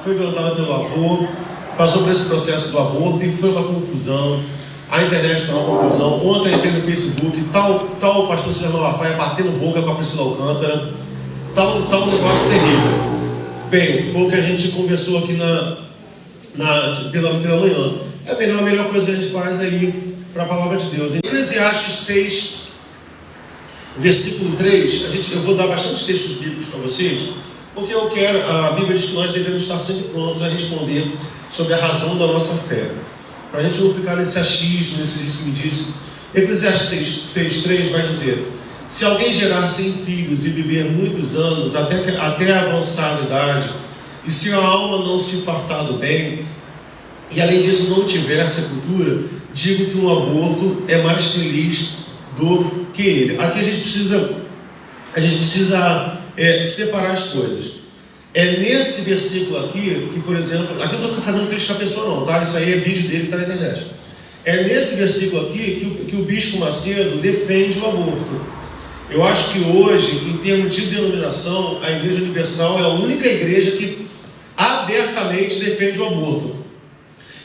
foi violentada pelo avô, passou por esse processo do aborto e foi uma confusão. A internet está uma confusão. Ontem eu entrei no Facebook, tal pastor César Malafaia batendo boca com a Priscila Alcântara. Tá um negócio terrível. Bem, foi o que a gente conversou aqui pela manhã. É a melhor coisa que a gente faz aí para a palavra de Deus. Em Eclesiastes 6, versículo 3, eu vou dar bastante textos bíblicos para vocês, porque a Bíblia diz que nós devemos estar sempre prontos a responder sobre a razão da nossa fé. Para a gente não ficar nesse achismo, nesse disse-me-disse. Eclesiastes 6,3 vai dizer: se alguém gerar 100 filhos e viver muitos anos, até a avançada idade, e se a alma não se fartar do bem, e além disso não tiver sepultura, digo que um aborto é mais feliz do que ele. Aqui a gente precisa separar as coisas. É nesse versículo aqui que, por exemplo, aqui eu não estou fazendo crítica à pessoa não, tá? Isso aí é vídeo dele que está na internet. É nesse versículo aqui que o Bispo Macedo defende o aborto. Eu acho que hoje, em termos de denominação, a Igreja Universal é a única igreja que abertamente defende o aborto.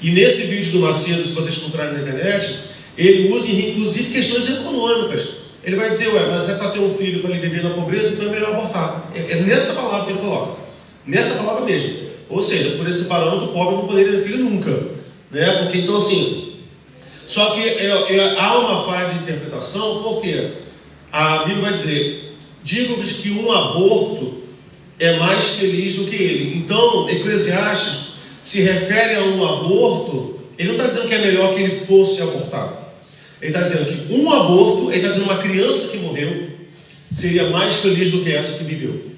E nesse vídeo do Macedo, se vocês encontrarem na internet, ele usa inclusive questões econômicas. Ele vai dizer, mas é para ter um filho, para ele viver na pobreza, então é melhor abortar. É nessa palavra que ele coloca. Nessa palavra mesmo. Ou seja, por esse parâmetro, o pobre não poderia ter filho nunca. Né? Porque então assim, só que há uma falha de interpretação, porque a Bíblia vai dizer, digo-vos que um aborto é mais feliz do que ele. Então, Eclesiastes se refere a um aborto, ele não está dizendo que é melhor que ele fosse abortado. Ele está dizendo que um aborto, ele está dizendo uma criança que morreu, seria mais feliz do que essa que viveu.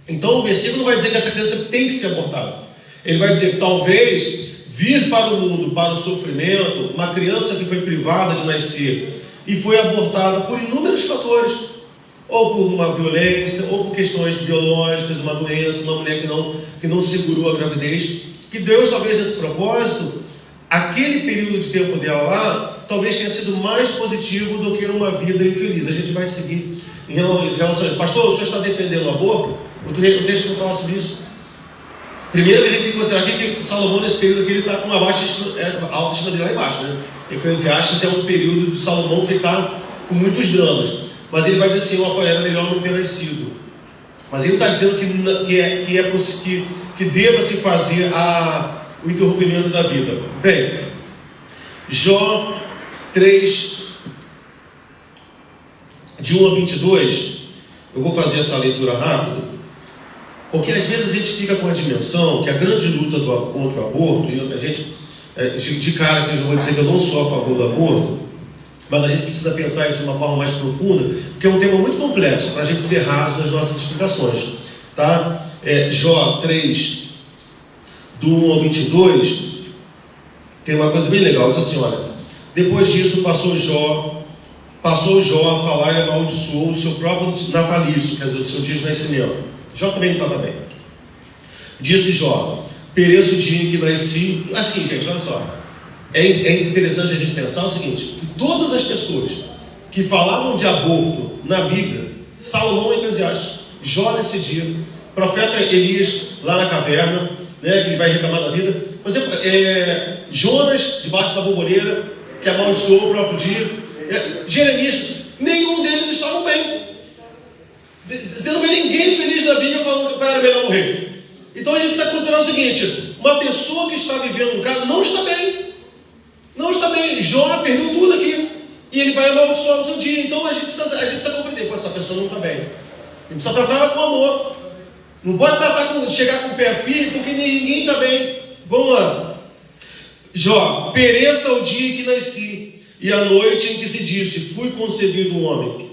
Então o versículo não vai dizer que essa criança tem que ser abortada. Ele vai dizer que talvez vir para o mundo, para o sofrimento, uma criança que foi privada de nascer e foi abortada por inúmeros fatores, ou por uma violência, ou por questões biológicas, uma doença, uma mulher que não segurou a gravidez, que Deus talvez nesse propósito, aquele período de tempo dela lá, talvez tenha sido mais positivo do que uma vida infeliz. A gente vai seguir em relação a isso. Pastor, o senhor está defendendo o aborto? O texto não fala sobre isso. Primeiro a gente tem que considerar aqui que Salomão, nesse período aqui, ele está com uma autoestima dele lá embaixo, né? Eclesiastes é um período de Salomão que ele está com muitos dramas. Mas ele vai dizer assim, era melhor não ter nascido. Mas ele não está dizendo que deva-se fazer o interrompimento da vida. Bem, Jó 3, de 1 a 22, eu vou fazer essa leitura rápida, porque às vezes a gente fica com a dimensão que a grande luta contra o aborto, e a gente, de cara que eu já vou dizer que eu não sou a favor do aborto, mas a gente precisa pensar isso de uma forma mais profunda, porque é um tema muito complexo, para a gente ser raso nas nossas explicações. Tá? Jó 3, do 1 ao 22, tem uma coisa bem legal, diz assim, olha, depois disso passou Jó a falar e amaldiçoou o seu próprio natalício, quer dizer, o seu dia de nascimento. Jó também não estava bem. Disse Jó, pereço o dia em que nasci. Assim, gente, olha só, é interessante a gente pensar o seguinte, que todas as pessoas que falavam de aborto na Bíblia, Salomão em Eclesiastes, Jó nesse dia, profeta Elias lá na caverna, né, que ele vai reclamar da vida, por exemplo, Jonas debaixo da borboleta, que amaldiçoou o próprio dia, Jeremias, nenhum deles estavam bem. Você não vê ninguém feliz na Bíblia falando que o pai era melhor morrer. Então a gente precisa considerar o seguinte, uma pessoa que está vivendo um caso não está bem. Não está bem. Jó perdeu tudo aqui. E ele vai amaldiçoar o seu dia. Então a gente precisa compreender, essa pessoa não está bem. A gente precisa tratar ela com amor. Não pode chegar com o pé firme, porque ninguém está bem. Vamos lá. Jó, pereça o dia em que nasci, e a noite em que se disse, fui concebido um homem.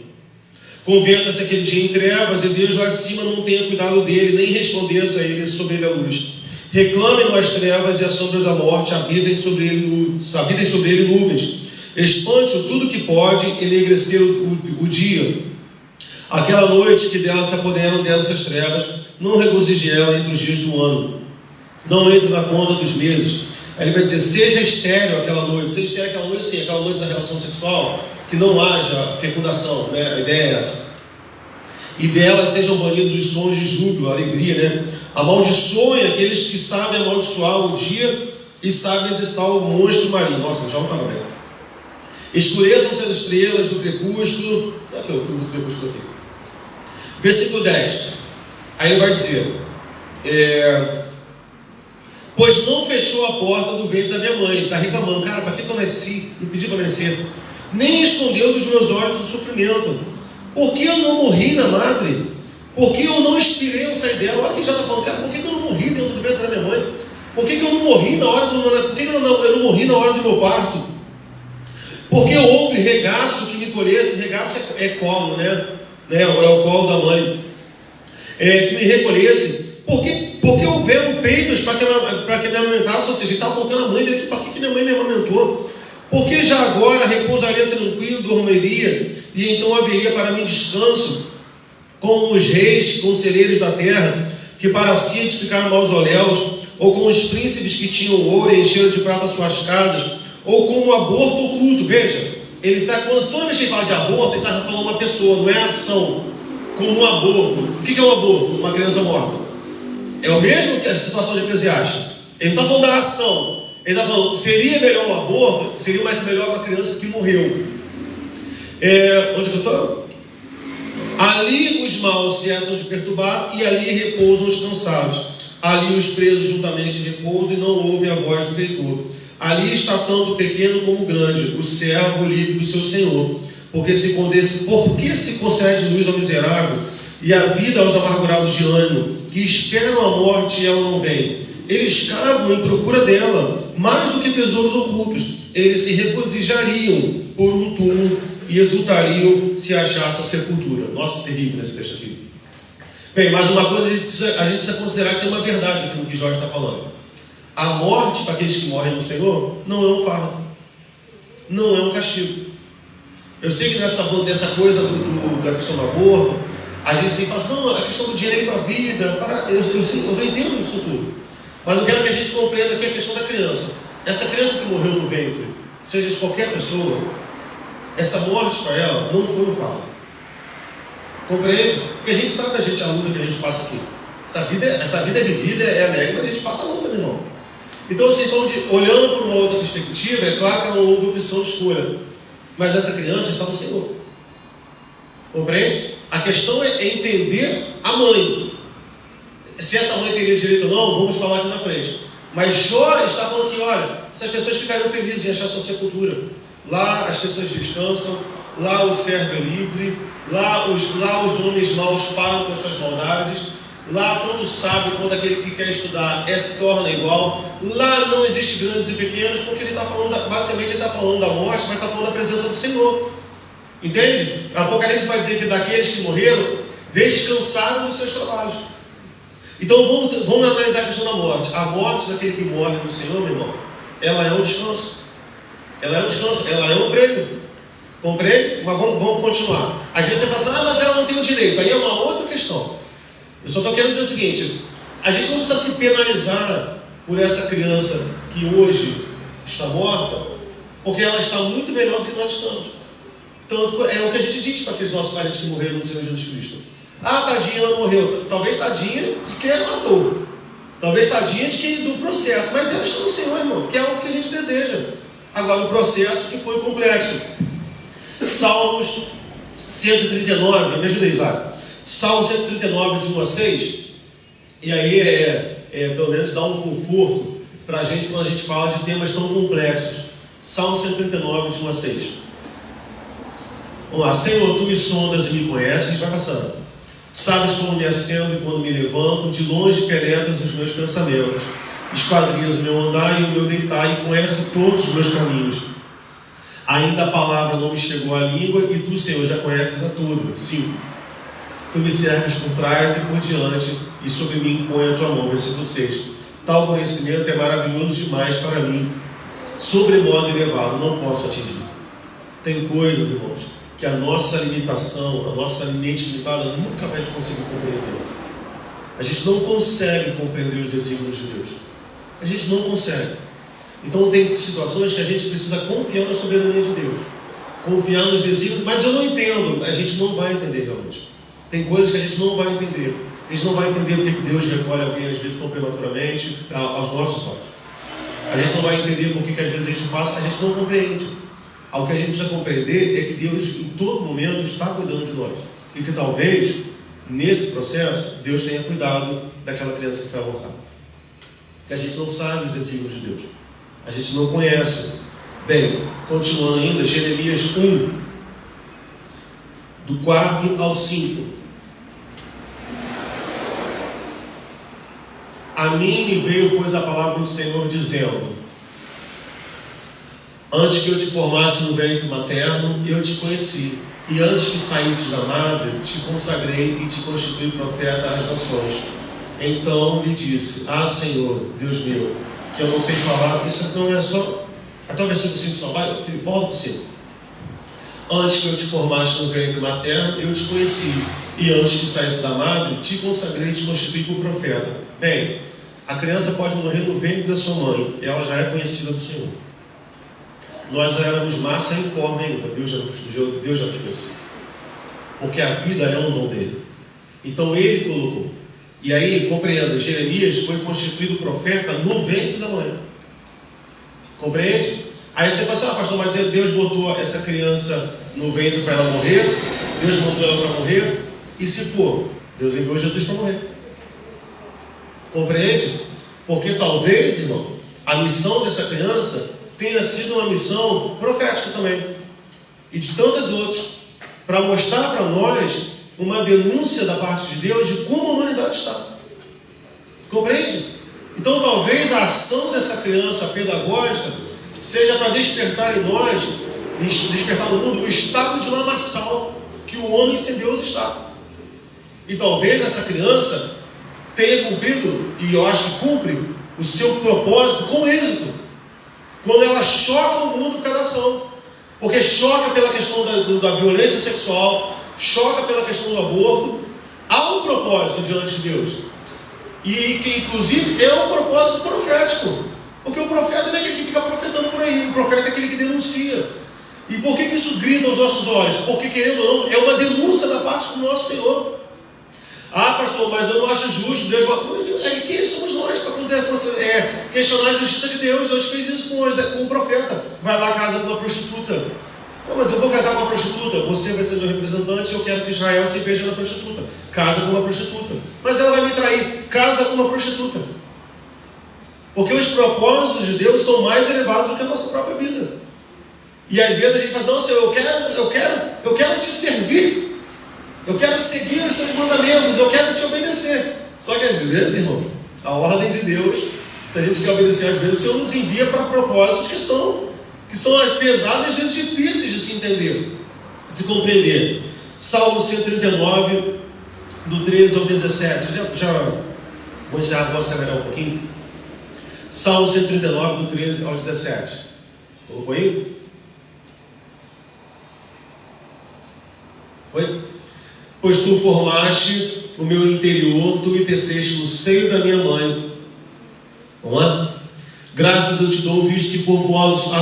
Converta-se aquele dia em trevas, e Deus lá de cima não tenha cuidado dele, nem respondesse a ele sobre ele a luz. Reclamem-no as trevas e as sombras da morte, habitem sobre ele nuvens. Espante-o tudo que pode, enegrecer o dia. Aquela noite que dela se apoderam dessas trevas, não regozije ela entre os dias do ano. Não entre na conta dos meses. Aí ele vai dizer, seja estéril aquela noite. Seja estéril aquela noite, sim, aquela noite da relação sexual, que não haja fecundação, né? A ideia é essa. E delas sejam banidos os sons de júbilo, alegria, né? Amaldiçoem aqueles que sabem amaldiçoar o dia e sabem exercitar o monstro marinho. Nossa, já não estava bem. Escureçam-se as estrelas do crepúsculo. Aqui é o filme do crepúsculo aqui. Versículo 10. Aí ele vai dizer: pois não fechou a porta do ventre da minha mãe. Está reclamando, cara, para que eu nasci? Me pedi para nascer. Nem escondeu dos meus olhos o sofrimento. Por que eu não morri na madre? Por que eu não expirei ao sair dela? Olha quem já está falando, cara, por que eu não morri dentro do ventre da minha mãe? Por que eu não morri na hora do Por que eu não morri na hora do meu parto? Porque houve regaço que me colhesse. Regaço é colo, né? É o colo da mãe. Que me recolhesse. Porque houveram peitos para que me amamentasse. Ou seja, ele estava colocando a mãe dele aqui. Para que minha mãe me amamentou? Porque já agora repousaria tranquilo, dormiria, e então haveria para mim descanso, como os reis conselheiros da terra, que para si edificaram mausoléus, ou com os príncipes que tinham ouro e encheram de prata suas casas, ou como aborto oculto. Veja, ele está, toda vez que ele fala de aborto, ele está falando uma pessoa, não é ação, como um aborto. O que é um aborto? Uma criança morta. É o mesmo que a situação de Eclesiastes. Ele não está falando da ação. Ele está falando, seria melhor um aborto, seria melhor uma criança que morreu. Onde que eu estou? Ali os maus cessam de perturbar, e ali repousam os cansados. Ali os presos juntamente repousam, e não ouvem a voz do feitor. Ali está tanto o pequeno como o grande, o servo livre do seu senhor. Porque se concede luz ao miserável, e a vida aos amargurados de ânimo, que esperam a morte e ela não vem. Eles cavam em procura dela, mais do que tesouros ocultos. Eles se regozijariam por um túmulo e exultariam se achasse a sepultura. Nossa, terrível nesse texto aqui. Bem, mas uma coisa a gente precisa considerar que tem uma verdade aqui no que Jorge está falando. A morte para aqueles que morrem no Senhor não é um fardo, não é um castigo. Eu sei que nessa coisa da questão do aborto, a gente sempre fala assim, não, a questão do direito à vida, eu entendo isso tudo. Mas eu quero que a gente compreenda aqui a questão da criança. Essa criança que morreu no ventre, seja de qualquer pessoa, essa morte para ela não foi um fardo. Compreende? Porque a gente sabe a luta que a gente passa aqui. Essa vida é vivida, é alegre, mas a gente passa a luta, meu irmão. Então, assim, olhando por uma outra perspectiva, é claro que ela não houve opção de escolha. Mas essa criança está no Senhor. Compreende? A questão é entender a mãe. Se essa mãe teria direito ou não, vamos falar aqui na frente. Mas Jó está falando que, olha, essas pessoas ficariam felizes em achar sua sepultura. Lá as pessoas descansam, lá o servo é livre, lá os homens maus param com as suas maldades, lá tanto o sábio quanto aquele que quer estudar se torna igual. Lá não existe grandes e pequenos, porque ele está falando, basicamente ele está falando da morte, mas está falando da presença do Senhor. Entende? O Apocalipse vai dizer que daqueles que morreram, descansaram dos seus trabalhos. Então vamos analisar a questão da morte. A morte daquele que morre no Senhor, meu irmão, ela é um descanso. Ela é um descanso, ela é um prêmio. Compreende? Mas vamos continuar. Às vezes você fala assim, mas ela não tem o direito. Aí é uma outra questão. Eu só estou querendo dizer o seguinte: a gente não precisa se penalizar por essa criança que hoje está morta, porque ela está muito melhor do que nós estamos. Tanto é o que a gente diz para aqueles nossos parentes que morreram no Senhor Jesus Cristo. Ah, tadinha, ela morreu. Talvez tadinha de quem ela matou. Talvez tadinha de quem do processo. Mas ela está no Senhor, irmão, que é algo que a gente deseja. Agora, o processo que foi complexo. Salmos 139, me ajuda aí, Isaac. Salmo 139, de 1 a 6. E aí pelo menos dá um conforto para a gente quando a gente fala de temas tão complexos. Salmo 139, de 1 a 6. Vamos lá. Senhor, tu me sondas e me conheces. Vai passando. Sabes quando me acendo e quando me levanto, de longe penetras os meus pensamentos, esquadrinhas o meu andar e o meu deitar, e conhece todos os meus caminhos. Ainda a palavra não me chegou à língua, e tu, Senhor, já conheces a todos. 5. Tu me cercas por trás e por diante, e sobre mim põe a tua mão. Versículo 6. Tal conhecimento é maravilhoso demais para mim, sobremodo elevado, não posso atingir. Tem coisas, irmãos, que a nossa limitação, a nossa mente limitada nunca vai conseguir compreender. A gente não consegue compreender os desígnios de Deus. A gente não consegue. Então tem situações que a gente precisa confiar na soberania de Deus, confiar nos desígnios, mas eu não entendo. A gente não vai entender realmente. Tem coisas que a gente não vai entender. A gente não vai entender porque que Deus recolhe alguém às vezes tão prematuramente aos nossos olhos. A gente não vai entender porque que às vezes a gente passa, a gente não compreende. O que a gente precisa compreender é que Deus em todo momento está cuidando de nós. E que talvez, nesse processo, Deus tenha cuidado daquela criança que foi abortada. Que a gente não sabe os desígnios de Deus. A gente não conhece. Bem, continuando ainda, Jeremias 1, do 4 ao 5. A mim me veio, pois, a palavra do Senhor, dizendo: antes que eu te formasse no ventre materno, eu te conheci. E antes que saísses da madre, te consagrei e te constituí profeta às nações. Então lhe disse: ah, Senhor, Deus meu, que eu não sei falar. Isso não é só... Até o versículo 5 só vai, volta para o 5. Antes que eu te formasse no ventre materno, eu te conheci. E antes que saísse da madre, te consagrei e te constituí por profeta. Bem, a criança pode morrer no ventre da sua mãe. Ela já é conhecida do Senhor. Nós éramos massa informe ainda. Deus já nos conhecia. Porque a vida é um dom dele. Então ele colocou. E aí, compreenda, Jeremias foi constituído profeta no ventre da mãe. Compreende? Aí você fala assim: ah, pastor, mas Deus botou essa criança no ventre para ela morrer? Deus mandou ela para morrer? E se for? Deus enviou Jesus para morrer. Compreende? Porque talvez, irmão, a missão dessa criança tenha sido uma missão profética também. E de tantas outras. Para mostrar para nós uma denúncia da parte de Deus de como a humanidade está. Compreende? Então talvez a ação dessa criança pedagógica seja para despertar em nós, despertar no mundo, o estado de lamaçal que o homem sem Deus está. E talvez essa criança tenha cumprido, e eu acho que cumpre, o seu propósito com êxito, quando ela choca o mundo por cada ação. Porque choca pela questão da violência sexual, choca pela questão do aborto. Há um propósito diante de Deus, e que inclusive é um propósito profético, porque o profeta não é aquele que fica profetando por aí, o profeta é aquele que denuncia. E por que isso grita aos nossos olhos? Porque, querendo ou não, é uma denúncia da parte do nosso Senhor. Ah, pastor, mas eu não acho justo. Deus vai... Quem somos nós para poder questionar a justiça de Deus? Deus fez isso com o profeta. Vai lá, casa com uma prostituta. Não, mas eu vou casar com uma prostituta. Você vai ser meu representante. Eu quero que Israel se veja na prostituta. Casa com uma prostituta. Mas ela vai me trair. Casa com uma prostituta. Porque os propósitos de Deus são mais elevados do que a nossa própria vida. E às vezes a gente fala: não, Senhor, eu quero te servir. Eu quero seguir os teus mandamentos, eu quero te obedecer. Só que às vezes, irmão, a ordem de Deus, se a gente quer obedecer, às vezes o Senhor nos envia para propósitos que são pesados e às vezes difíceis de se entender, de se compreender. Salmo 139, do 13 ao 17. Vou acelerar um pouquinho. Salmo 139, do 13 ao 17. Colocou aí? Foi? Pois tu formaste o meu interior, tu me teceste no seio da minha mãe. Vamos lá? Graças eu te dou, visto que por modos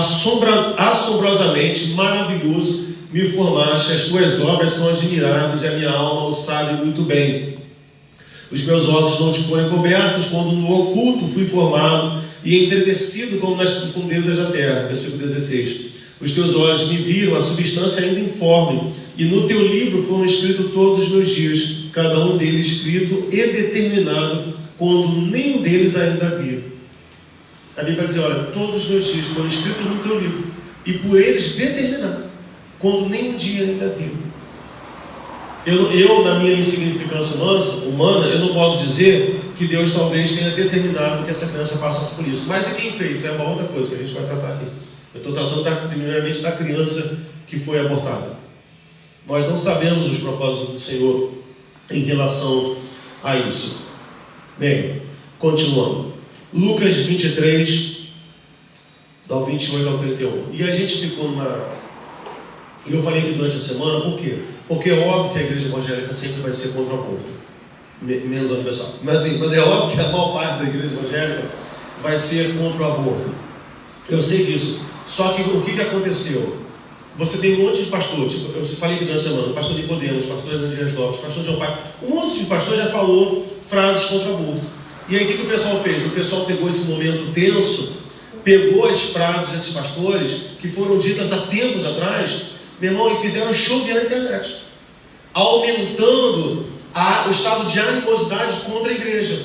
assombrosamente maravilhoso me formaste. As tuas obras são admiráveis e a minha alma o sabe muito bem. Os meus ossos não te foram cobertos, quando no oculto fui formado e entretecido como nas profundezas da terra. Versículo 16. Os teus olhos me viram a substância ainda informe, e no teu livro foram escritos todos os meus dias, cada um deles escrito e determinado, quando nenhum deles ainda havia. A Bíblia vai dizer: olha, todos os meus dias foram escritos no teu livro, e por eles determinado, quando nenhum dia ainda havia. Eu, na minha insignificância humana, eu não posso dizer que Deus talvez tenha determinado que essa criança passasse por isso. Mas e quem fez? Isso é uma outra coisa que a gente vai tratar aqui. Eu estou tratando primeiramente da criança que foi abortada. Nós não sabemos os propósitos do Senhor em relação a isso. Bem, continuando. Lucas 23, do 28 ao 31. E a gente ficou E eu falei aqui durante a semana, por quê? Porque é óbvio que a igreja evangélica sempre vai ser contra o aborto, menos a universal. Mas é óbvio que a maior parte da igreja evangélica vai ser contra o aborto. Eu sei disso. Só que o que aconteceu? você tem um monte de pastor, tipo, eu falei aqui durante a semana, o pastor Nicodemos, pastor Hernando Dias Lopes, pastor John Pai, um monte de pastor já falou frases contra aborto. E aí o que o pessoal fez? O pessoal pegou esse momento tenso, pegou as frases desses pastores, que foram ditas há tempos atrás, meu irmão, e fizeram chover na internet, aumentando o estado de animosidade contra a igreja,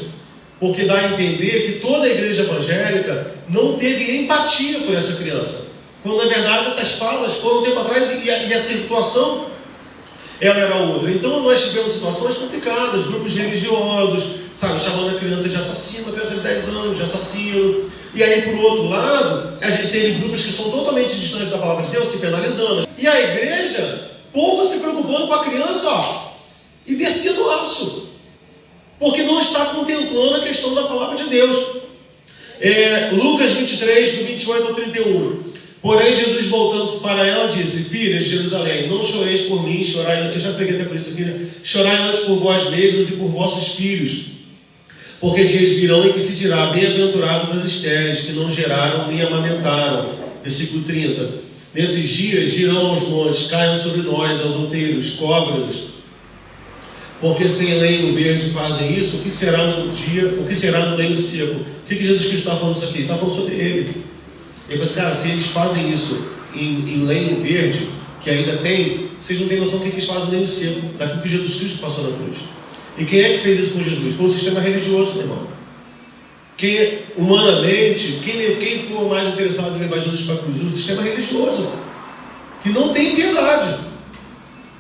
porque dá a entender que toda a igreja evangélica não teve empatia por essa criança, quando na verdade essas falas foram um tempo atrás e a situação ela era outra. Então nós tivemos situações complicadas, grupos religiosos, sabe, chamando a criança de assassino, a criança de 10 anos de assassino, e aí por outro lado, a gente teve grupos que são totalmente distantes da palavra de Deus, se penalizando, e a igreja pouco se preocupando com a criança, e descendo o aço, porque não está contemplando a questão da palavra de Deus. Lucas 23, do 28 ao 31. Porém, Jesus, voltando-se para ela, disse: filhas de Jerusalém, não choreis por mim, chorai, eu já preguei até por isso aqui, né? Chorai antes por vós mesmas e por vossos filhos, porque dias virão em que se dirá: bem-aventuradas as estéreis, que não geraram nem amamentaram. Versículo 30. Nesses dias dirão aos montes: caiam sobre nós, aos outeiros, cobrem-nos, porque sem lenho verde fazem isso, o que será no lenho seco? O que Jesus Cristo está falando isso aqui? Está falando sobre ele. Ele falou assim: cara, se eles fazem isso em lenho verde, que ainda tem, vocês não têm noção do que eles fazem no lenho seco, daquilo que Jesus Cristo passou na cruz. E quem é que fez isso com Jesus? Foi o sistema religioso, meu irmão. Quem, humanamente, quem for mais interessado em levar Jesus para a cruz? O sistema religioso, que não tem piedade.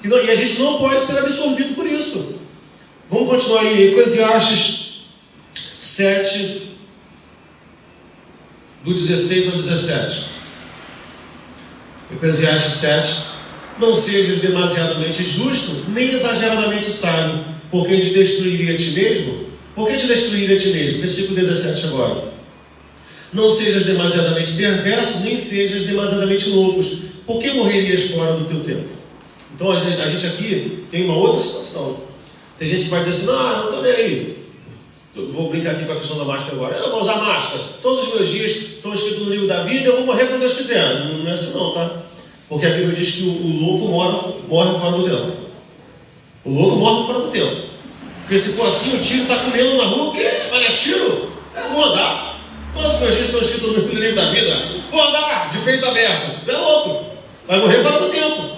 E a gente não pode ser absorvido por isso. Vamos continuar aí, Eclesiastes 7, do 16 ao 17. Eclesiastes 7. Não sejas demasiadamente justo, nem exageradamente sábio, porque te destruiria a ti mesmo. Por que te destruiria a ti mesmo? Versículo 17 agora. Não sejas demasiadamente perverso, nem sejas demasiadamente loucos, porque morrerias fora do teu tempo. Então a gente aqui tem uma outra situação. Tem gente que vai dizer assim: não, não estou nem aí. Vou brincar aqui com a questão da máscara agora. Eu vou usar máscara. Todos os meus dias estão escritos no livro da vida, eu vou morrer quando Deus quiser. Não é assim não, tá? Porque a Bíblia diz que o louco morre fora do tempo. O louco morre fora do tempo. Porque se for assim, o tiro está comendo na rua, o quê? Olha, é tiro? Eu vou andar. Todos os meus dias estão escritos no livro da vida. Vou andar de peito aberto. É louco. Vai morrer fora do tempo.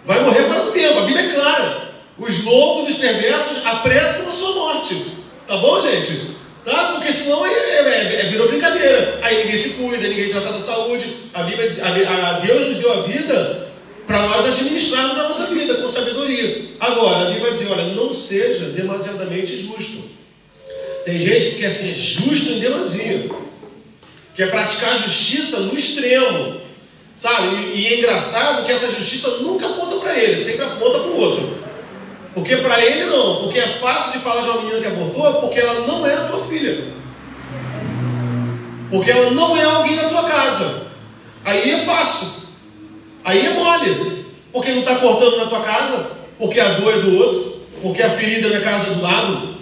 Vai morrer fora do tempo. A Bíblia é clara. Os loucos, os perversos apressam a sua morte. Tá bom, gente? Tá? Porque senão virou brincadeira. Aí ninguém se cuida, ninguém trata da saúde. Deus nos deu a vida para nós administrarmos a nossa vida com sabedoria. Agora, a Bíblia vai dizer: olha, não seja demasiadamente justo. Tem gente que quer ser justo em demasia, quer praticar justiça no extremo, sabe? E é engraçado que essa justiça nunca aponta para ele, sempre aponta para o outro. Porque para ele não, porque é fácil de falar de uma menina que abortou, porque ela não é a tua filha, porque ela não é alguém da tua casa. Aí é fácil, aí é mole, porque não está cortando na tua casa, porque a dor é do outro, porque a ferida é na casa do lado.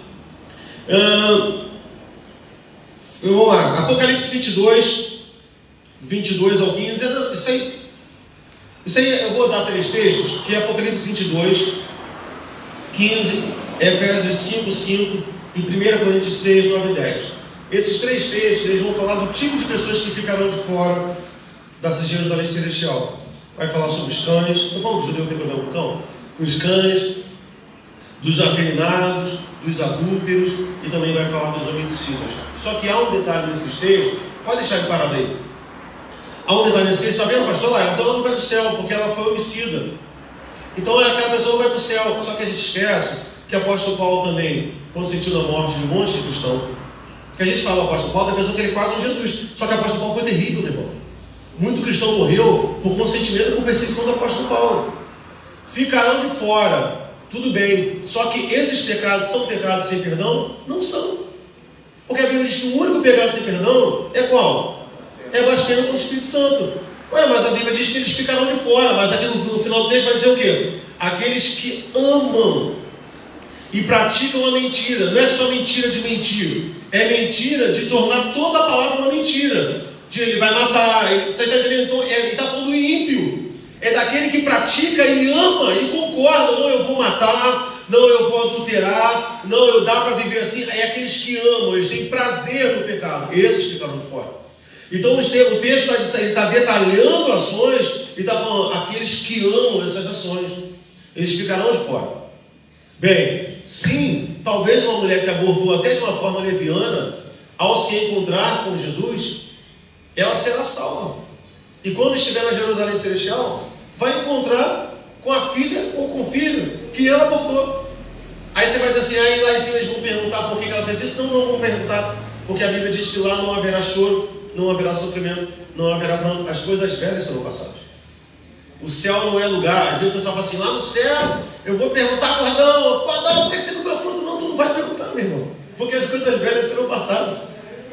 Vamos lá, Apocalipse 22 ao 15, isso aí eu vou dar 3 textos, que é Apocalipse 22, 15, Efésios 5, 5 e 1 Coríntios 6, 9 e 10. Esses 3 textos, eles vão falar do tipo de pessoas que ficarão de fora dessa Jerusalém celestial. Vai falar sobre os cães. Estou falando do judeu, tem problema com o cão? Os cães, dos afeminados, dos adúlteros, e também vai falar dos homicidas. Só que há um detalhe nesses textos, pode deixar ele parado aí. Há um detalhe nesses textos, está vendo, pastor? Lá, então ela não vai para o céu, porque ela foi homicida. Então aquela pessoa não vai para o céu. Só que a gente esquece que o apóstolo Paulo também consentiu a morte de um monte de cristão. Que a gente fala, o apóstolo Paulo, a pessoa que ele quase um Jesus. Só que o apóstolo Paulo foi terrível, meu irmão. Muito cristão morreu por consentimento e por perseguição do apóstolo Paulo. Ficarão de fora, tudo bem. Só que esses pecados são pecados sem perdão? Não são. Porque a Bíblia diz que o único pecado sem perdão é qual? É blasfêmia contra o Espírito Santo. Ué, mas a Bíblia diz que eles ficarão de fora. Mas aqui no final do texto vai dizer o quê? Aqueles que amam e praticam a mentira. Não é só mentira de mentir. É mentira de tornar toda a palavra uma mentira. De ele vai matar. Você está entendendo? Então, ele está falando ímpio. é daquele que pratica e ama e concorda. Não, eu vou matar, não, eu vou adulterar, não, dá para viver assim. É aqueles que amam, eles têm prazer no pecado. Esses ficaram de fora. Então o texto está detalhando ações e está falando, aqueles que amam essas ações, eles ficarão de fora. Bem, sim, talvez uma mulher que abortou até de uma forma leviana, ao se encontrar com Jesus, ela será salva. E quando estiver na Jerusalém Celestial, vai encontrar com a filha ou com o filho que ela abortou. Aí você vai dizer assim, aí lá em cima eles vão perguntar por que ela fez isso. Não vão perguntar, porque a Bíblia diz que lá não haverá choro, não haverá sofrimento, não haverá pranto, as coisas velhas serão passadas. O céu não é lugar. Às vezes o pessoal fala assim, lá no céu, eu vou perguntar para Adão, por que você comeu fruto? Não, tu não vai perguntar, meu irmão, porque as coisas velhas serão passadas.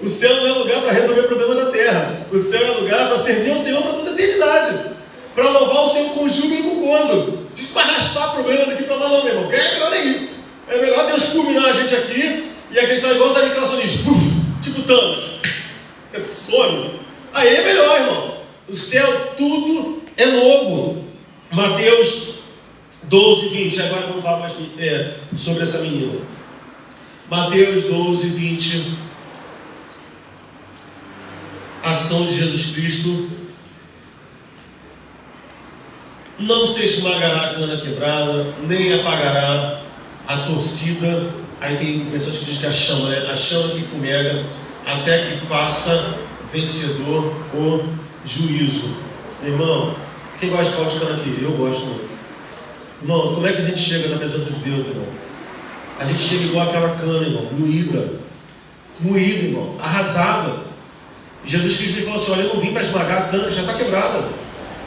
O céu não é lugar para resolver o problema da terra. O céu é lugar para servir ao Senhor para toda a eternidade, para louvar o Senhor com júbilo e com gozo. Diz para arrastar problema daqui para lá, não, meu irmão. É melhor nem ir. É melhor Deus fulminar a gente aqui e acreditar igual os aniquilacionistas, tipo Thanos, some. Aí é melhor, irmão. O céu tudo é novo. Mateus 12, 20. Agora vamos falar mais sobre essa menina. Mateus 12, 20. Ação de Jesus Cristo. Não se esmagará a cana quebrada, nem apagará a torcida. Aí tem pessoas que dizem que a chama, né? A chama que fumega, até que faça vencedor o juízo. Meu irmão, quem gosta de caldo de cana aqui? Eu gosto muito. Irmão, como é que a gente chega na presença de Deus, irmão? A gente chega igual aquela cana, irmão, moída, irmão, arrasada. Jesus Cristo me falou assim, olha, eu não vim para esmagar a cana que já está quebrada.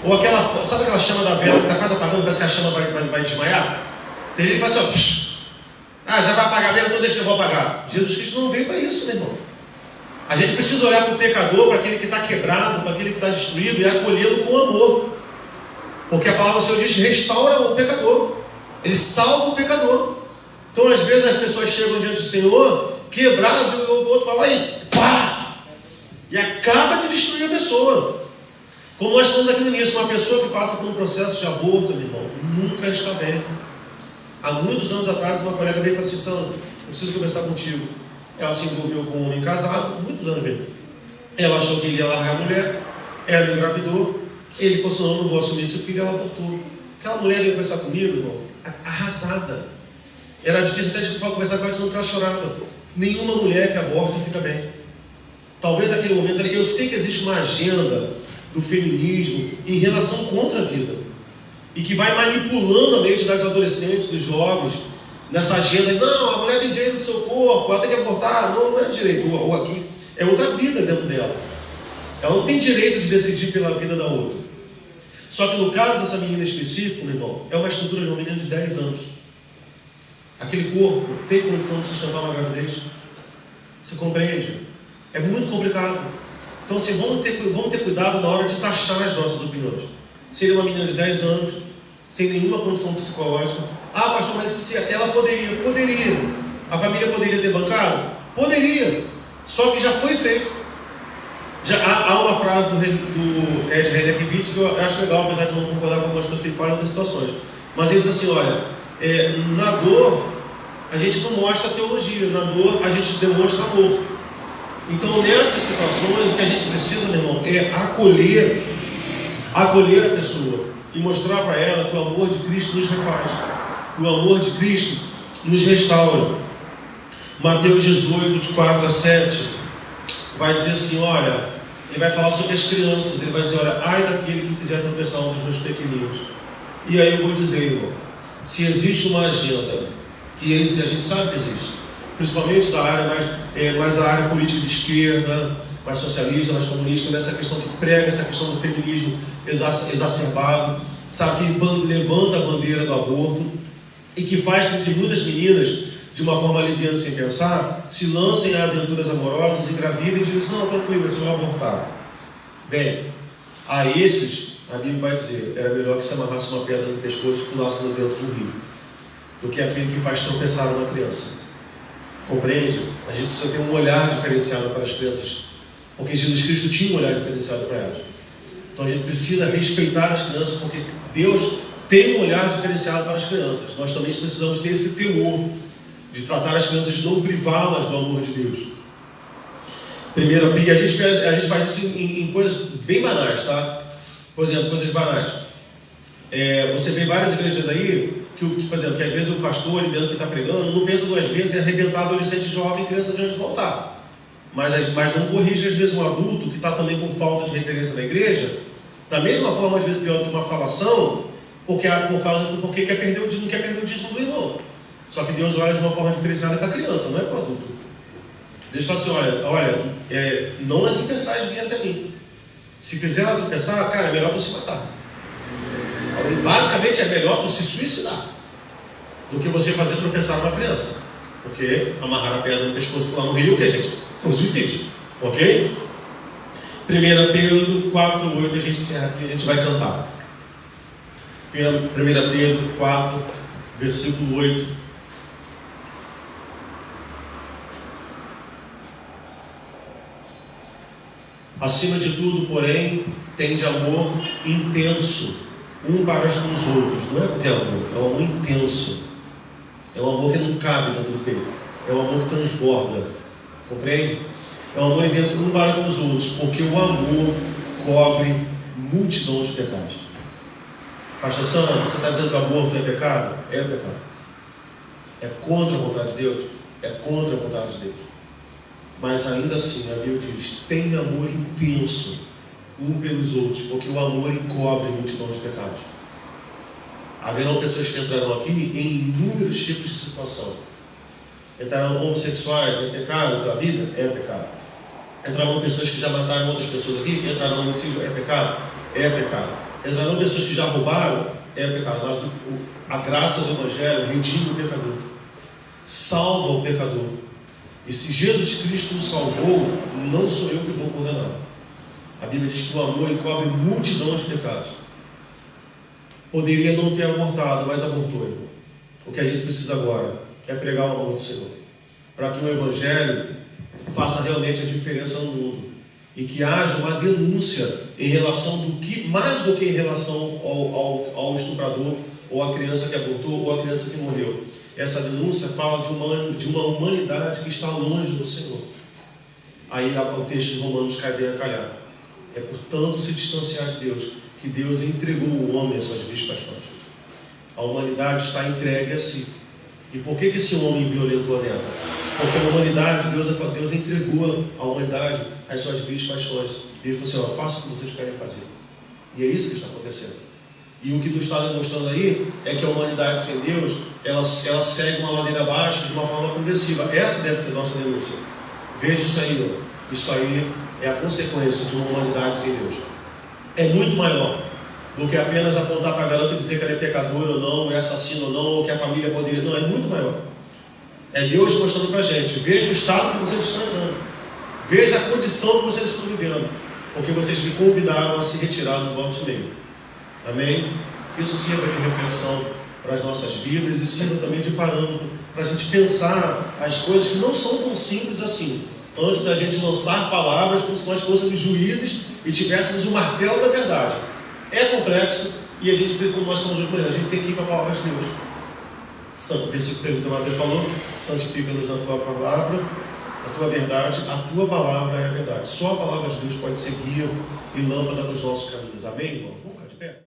Ou aquela, sabe aquela chama da vela que está quase apagando, parece que a chama vai desmaiar? Tem gente que fala assim, já vai apagar mesmo, então deixa que eu vou apagar. Jesus Cristo não veio para isso, meu irmão. A gente precisa olhar para o pecador, para aquele que está quebrado, para aquele que está destruído, e acolhê-lo com amor. Porque a palavra do Senhor diz, restaura o pecador. Ele salva o pecador. Então às vezes as pessoas chegam diante do Senhor, quebrado, e o outro fala aí, pá! E acaba de destruir a pessoa. Como nós estamos aqui no início, uma pessoa que passa por um processo de aborto, meu irmão, nunca está bem. Há muitos anos atrás, uma colega veio e falou assim, Sandro, eu preciso conversar contigo. Ela se envolveu com um homem casado, muitos anos mesmo. Ela achou que ele ia largar a mulher, ela engravidou, ele falou assim, não vou assumir esse filho, ela abortou. Aquela mulher veio conversar comigo, irmão, arrasada. Era difícil até de conversar com ela, senão ela chorava. Nenhuma mulher que aborta fica bem. Talvez naquele momento, eu sei que existe uma agenda do feminismo em relação contra a vida, e que vai manipulando a mente das adolescentes, dos jovens, nessa agenda, não, a mulher tem direito do seu corpo, ela tem que abortar, não é direito, ou aqui, é outra vida dentro dela, ela não tem direito de decidir pela vida da outra. Só que no caso dessa menina específica, meu irmão, é uma estrutura de uma menina de 10 anos, aquele corpo tem condição de sustentar uma gravidez? Você compreende? É muito complicado. Então assim, vamos ter cuidado na hora de taxar as nossas opiniões. Seria uma menina de 10 anos, sem nenhuma condição psicológica. Pastor, mas se ela poderia. A família poderia ter bancado? Poderia. Só que já foi feito. Já há uma frase do Ed Renekiewicz que eu acho legal, apesar de não concordar com algumas coisas que ele fala em outras situações. Mas ele diz assim, olha, na dor a gente não mostra teologia, na dor a gente demonstra amor. Então nessas situações o que a gente precisa, meu irmão, é acolher a pessoa e mostrar para ela que o amor de Cristo nos refaz, que o amor de Cristo nos restaura. Mateus 18, de 4 a 7, vai dizer assim, olha, ele vai falar sobre as crianças, ele vai dizer, olha, ai daquele que fizer tropeçar um dos meus pequeninos. E aí eu vou dizer, irmão, se existe uma agenda, que a gente sabe que existe, principalmente da área mais a área política de esquerda, mais socialista, mais comunista, nessa questão que prega essa questão do feminismo exacerbado, sabe, que levanta a bandeira do aborto e que faz com que muitas meninas, de uma forma leviana sem pensar, se lancem a aventuras amorosas, engravidem e dizem, não, tranquilo, eu vou abortar. Bem, a esses, a Bíblia vai dizer, era melhor que se amarrasse uma pedra no pescoço e pulasse no dentro de um rio, do que aquele que faz tropeçar uma criança. Compreende? A gente precisa ter um olhar diferenciado para as crianças, porque Jesus Cristo tinha um olhar diferenciado para elas. Então a gente precisa respeitar as crianças, porque Deus tem um olhar diferenciado para as crianças. Nós também precisamos ter esse temor de tratar as crianças, de não privá-las do amor de Deus. Primeiro, e a gente faz isso em coisas bem banais, tá? Por exemplo, coisas banais. Você vê várias igrejas aí, por exemplo, que às vezes o pastor ali dentro que está pregando, não pensa duas vezes em arrebentar adolescente, jovem e criança diante do altar. Mas não corrige às vezes um adulto que está também com falta de referência na igreja, da mesma forma às vezes pior que uma falação, porque não quer perder o dízimo do irmão. Só que Deus olha de uma forma diferenciada para a criança, não é para o adulto. Deus fala assim, olha, não as impeçais vir até mim. Se quiser ela tropeçar, cara, é melhor tu se matar. Basicamente é melhor tu se suicidar do que você fazer tropeçar uma criança. Porque amarrar a pedra no pescoço lá no rio, que a gente é um suicídio. Ok? 1 Pedro 4:8, a gente encerra aqui e a gente vai cantar. 1 Pedro 4, versículo 8. Acima de tudo, porém, tende amor intenso, um para com os outros. Não é qualquer amor, é um amor intenso. É um amor que não cabe dentro do peito. É um amor que transborda. Compreende? É um amor intenso, um para com os outros, porque o amor cobre multidão de pecados. Pastor Sandro, você está dizendo que o aborto é pecado? É pecado. É contra a vontade de Deus? É contra a vontade de Deus. Mas ainda assim, a Bíblia diz, tem amor intenso um pelos outros, porque o amor encobre multidão de pecados. Haverão pessoas que entrarão aqui em inúmeros tipos de situação. Entrarão homossexuais, é pecado da vida? É pecado. Entrarão pessoas que já mataram outras pessoas aqui? Entrarão homicídio? É pecado? É pecado. Entrarão pessoas que já roubaram? É pecado. Mas a graça do Evangelho redime o pecador, salva o pecador. E se Jesus Cristo nos salvou, não sou eu que vou condenar. A Bíblia diz que o amor encobre multidão de pecados. Poderia não ter abortado, mas abortou, irmão. O que a gente precisa agora é pregar o amor do Senhor, para que o Evangelho faça realmente a diferença no mundo e que haja uma denúncia em relação mais do que em relação ao estuprador, ou à criança que abortou, ou à criança que morreu. Essa denúncia fala de uma humanidade que está longe do Senhor. Aí o texto de Romanos cai bem a calhar. É portanto se distanciar de Deus, que Deus entregou o homem às suas vis paixões. A humanidade está entregue a si. E por que esse homem violentou a neta? Porque a humanidade, Deus entregou a humanidade às suas vis paixões. E ele falou assim, faça o que vocês querem fazer. E é isso que está acontecendo. E o que nos está demonstrando aí é que a humanidade sem Deus, ela segue uma ladeira abaixo de uma forma progressiva. Essa deve ser a nossa denúncia. Veja isso aí, Isso aí é a consequência de uma humanidade sem Deus. É muito maior do que apenas apontar para a garota e dizer que ela é pecadora ou não, é assassino ou não, ou que a família poderia. Não, é muito maior. É Deus mostrando para a gente. Veja o estado que vocês estão entrando. Veja a condição que vocês estão vivendo. Porque vocês me convidaram a se retirar do vosso meio. Amém? Isso sirva de reflexão para as nossas vidas e sirva também de parâmetro para a gente pensar as coisas que não são tão simples assim. Antes da gente lançar palavras como se nós fôssemos juízes e tivéssemos o martelo da verdade. É complexo e a gente, como nós falamos hoje de manhã, a gente tem que ir para a palavra de Deus. Versículo que Mateus falou, santifica-nos na tua palavra, na tua verdade, a tua palavra é a verdade. Só a palavra de Deus pode ser guia e lâmpada nos nossos caminhos. Amém, irmãos? Vamos ficar de pé.